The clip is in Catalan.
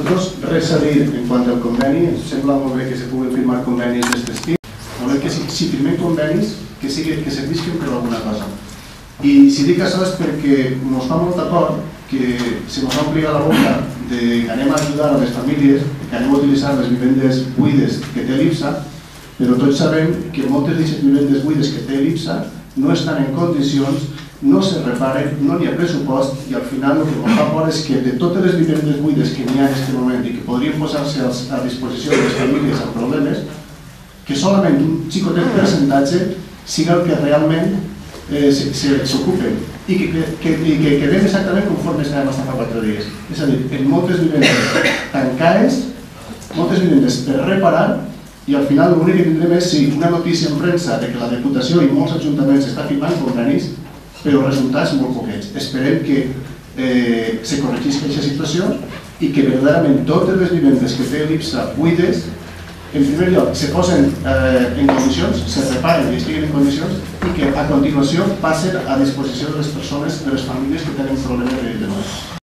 Nosotros, res a dir en quant al conveni, ens sembla molt bé que se puguin firmar convenis d'aquest estil. Volem que si firmem convenis, que servisquen per alguna cosa. I si dic això és perquè ens fa molt d'acord que se ens ompli a la boca que anem a ajudar a les famílies, que anem a utilitzar les vivendes buides que té l'IPSA, però tots sabem que moltes d'aquestes vivendes buides que té l'IPSA no estan en condicions, no se reparen, no hi ha pressupost i al final el que ens fa por és que de totes les vivendes buides que n'hi ha en aquest moment i que podrien posar-se a disposició de les famílies amb problemes, que solament un xicotet percentatge siga el que realment s'ocupen i que quedem exactament conforme estàvem fins fa 4 dies. És a dir, en moltes vivendes tancades, moltes vivendes per reparar, i al final l'únic que tindrem és una notícia en premsa que la Diputació i molts ajuntaments estan firmant convenis, però resultats molt poquets. Esperem que se corregeixi aquesta situació i que verdaderament totes les vivendes que té l'IPSA buides, en primer lloc, se posen en condicions, se reparen i estiguin en condicions i que a continuació passen a disposició de les persones, de les famílies que tenen problemes de nou.